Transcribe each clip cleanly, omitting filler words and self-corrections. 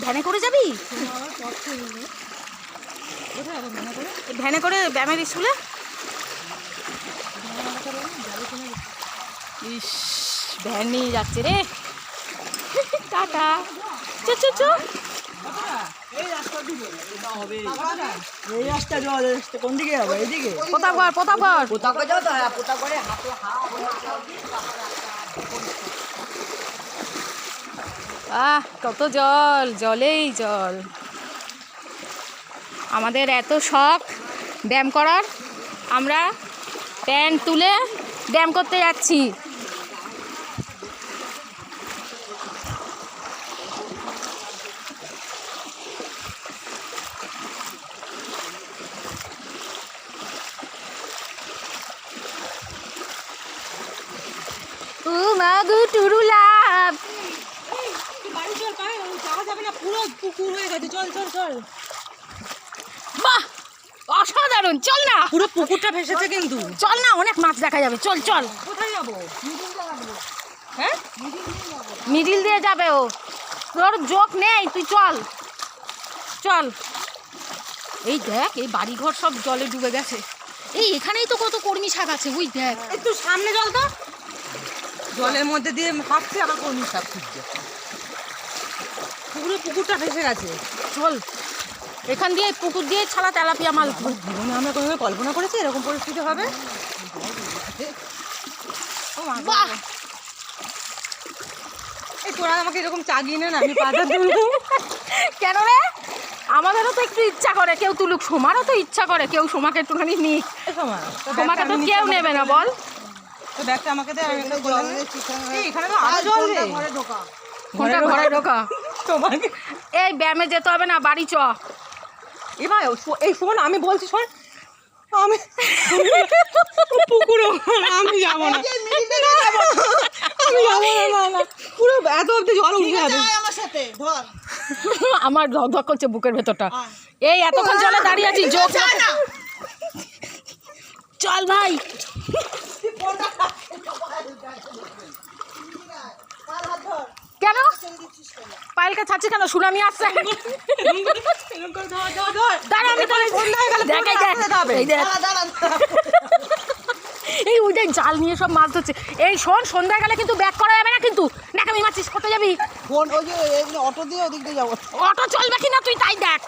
ভ্যানে করে যাবি? ভ্যানে করে ব্যায়ামের স্কুলে? ইস, ভ্যান নিয়ে যাচ্ছে রে। টাটা। চো চো চো। কোন দিকে যাবো? এইদিকে প্রতাপগড়, প্রতাপগড়। কত জল, জলেই জল। আমাদের এত শখ ব্যায়াম করার, আমরা প্যান্ট তুলে ব্যায়াম করতে যাচ্ছি। মাগু টুরু লাভ। বাহ, অসাধারণ। চল না, পুরো পুকুরটা ভেসেছে কিন্তু। চল না, অনেক মাছ দেখা যাবে। চল চল। কোথায় যাবো? হ্যাঁ, মিডিল দিয়ে যাবে ও। তোর যোগ নেই, তুই চল চল। এই দেখ, এই বাড়িঘর সব জলে ডুবে গেছে। এই এখানেই তো কত কর্মী শাক আছে, ওই দেখ। একটু সামনে জল তো, জলের মধ্যে দিয়ে হাঁটছে আবার কর্মী শাক খুঁজছে। পুরো পুকুরটা ভেসে গেছে। চল, এখান দিয়ে পুকুর দিয়ে ছাড়া তেলাপিয়া মাছ। জীবনে আমরা কোনো কল্পনা করেছি এরকম পরিস্থিতি হবে? বাহ, এই তোরা আমাকে এরকম চাগিয়ে নেন, আমি পাতা তুলবো। কেন রে? আমাদেরও তো একটু ইচ্ছা করে কেউ তুলুক, সোমারও তো ইচ্ছা করে কেউ সোমাকে একটুখানি নিক। সোমাকে তো কেউ নেবে না, বল। তো ব্যাগটা আমাকে দে। এখানে তো আরো জল রে। ঘন্টা ঘরে ঢোকা। তোমাকে এই ব্যায়ামে যেতে হবে না, বাড়ি চ। এবার এই ফোন আমি বলছি, শোন, আমি পুকুরে আমি যাবো না, আমি যাবো না, পুরো এত অব্দি জল উঠে যাবে আমার সাথে। ধর, আমার ধক ধক করছে বুকের ভেতরটা। এই এতক্ষণ জলে দাঁড়িয়ে আছি, যোগ না। চল ভাই। কেন পায়েলকে ছাড়ছি কেন? সুনামি আসছে। এই ওই দেখ, জাল নিয়ে সব মাছ ধরছে। এই শোন, সন্ধ্যায় গেলে কিন্তু ব্যাক করা যাবে না কিন্তু। নাকামি মাছিস, কোথায় যাবি? অটো দিয়ে ওদিক দিয়ে যাবো। অটো চলবে কিনা তুই তাই দেখ।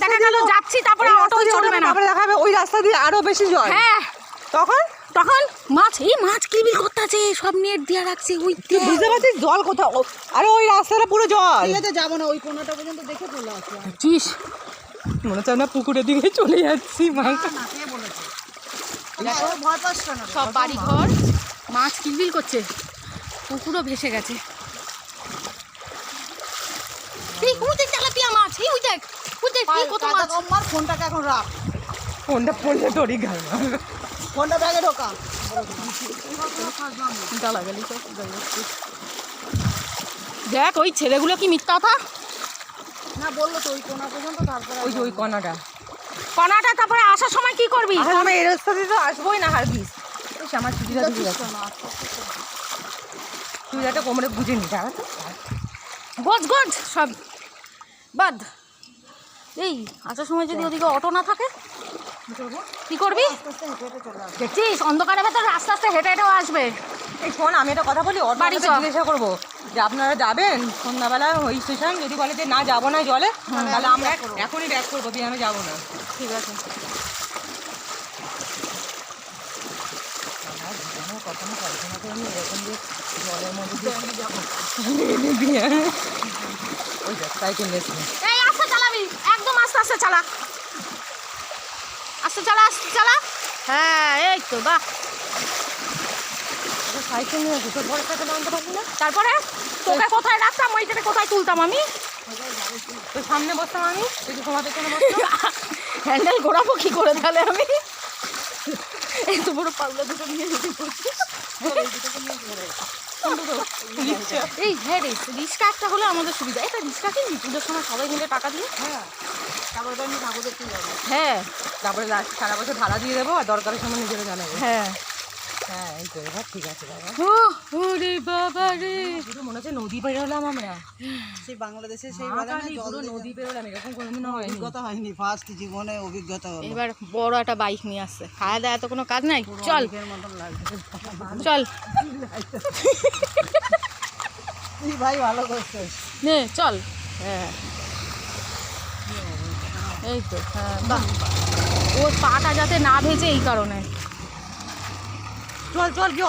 দেখা গেল যাচ্ছি, তারপরে অটো চলবে না। দেখাবে ওই রাস্তা দিয়ে আরো বেশি জল। হ্যাঁ, তখন তখন মাছ, এই মাছ কিলবিল করতে আছে, সব নেট দিয়ে রাখছে। ওই বুঝতে পারছিস জল কোথাও? আরে ওই রাস্তাটা পুরো জল। ঠিক আছে, যাবো না, ওই কোনাটা পর্যন্ত দেখে চলে আসবো। চিস, মনে হচ্ছে আমরা পুকুরের দিকে চলে যাচ্ছি। ভয় পাস কেন? সব বাড়ি ঘর, মাছ কিলবিল করছে, পুকুরও ভেসে গেছে। এই ওই দেখ তেলাপিয়া মাছ, এই ওই দেখ, ওই দেখ কি কত মাছ। আমার ফোনটাকে এখন রাখ, ফোনটা পড়লে তোরই গাল। ফোনটা ব্যাগে ঢোকা। দেখ ওই ছেলেগুলো কি মিথ্যা কথা না বললো তো ওই কোনা পর্যন্ত, তারপরে ওই যে ওই কণাটা, কণাটা। তারপরে আসার সময় কি করবি? আমি এই রাস্তা দিয়ে তো আসবোই না। হারগিস আমার চুড়িটা দিয়ে গেছে, চুড়িটা কোমরে বুঝে নি। দাঁড়া তো, গোজ গোজ সব বাদ। এই আসার সময় যদি ওদিকে অটো না থাকে কি করবি? দেখছিস, অন্ধকারের ভেতর আস্তে আস্তে হেঁটে হেঁটেও আসবে। এই শোন, আমি একটা কথা বলি, বাড়ি চ। জিজ্ঞাসা করবো যে আপনারা যাবেন সন্ধ্যাবেলা ওই স্টেশন? যদি বলে যে না যাবো না জলে, তাহলে আমরা এখনই ব্যাক করবো, দিয়ে আমি যাবো না। ঠিক আছে। কখনো কল্পনা করিনি এরকম যে জলের মধ্যে যাবো। ওই দেখ সাইকেল নিয়েছি। এই আস্তে চালাবি, একদম আস্তে আস্তে চালা, আস্তে চালা, আস্তে চালা। হ্যাঁ, এই তো বাহ। সাইকেল নিয়ে আসি, তোর বড় সাইকেল আনতে পারবি না? তারপরে তোকে কোথায় রাখতাম, ওইটাকে কোথায় তুলতাম আমি? তোর সামনে বসতাম আমি, তুই তোমার পেছনে বসতাম। হ্যান্ডেল ঘোরাবো কি করে তাহলে আমি? এই তো বড় পাল্লা দুটো নিয়ে যেতে করছি। এই হ্যাঁ রে, রিক্সা একটা হলে আমাদের সুবিধা। এটা রিক্সা কিনবি পুজোর সময় সবাই মিলে টাকা দিয়ে? হ্যাঁ, তারপরে তো আমি ঠাকুর দেখতে যাবো। হ্যাঁ তারপরে লাস্ট সারা বছর ভাড়া দিয়ে দেবো, আর দরকারের সময় নিজেরা জানাবো। হ্যাঁ। হ্যাঁ এই তো এবার ঠিক আছে বাবা। ওরে বাবা রে, পুরো মনে হচ্ছে নদী পেরোলাম আমরা। সেই বাংলাদেশে সেই মা বেলা না কালী, জল পুরো দিয়ে নদী পেরোলাম, এরকম কোনোদিনও হয়নি। অভিজ্ঞতা হয়নি, ফার্স্ট জীবনে অভিজ্ঞতা হলো। এবার বড় একটা বাইক নিয়ে আসছে, খাওয়া দাওয়া তো কোনো কাজ নাই, চল অনেকের মতন লাগছে। চল তুই ভাই ভালো করছিস। নে চল। হ্যাঁ এই তো, হ্যাঁ বাহ, ওর পাটা যাতে না ভেজে এই কারণে। চল চল গিয়ে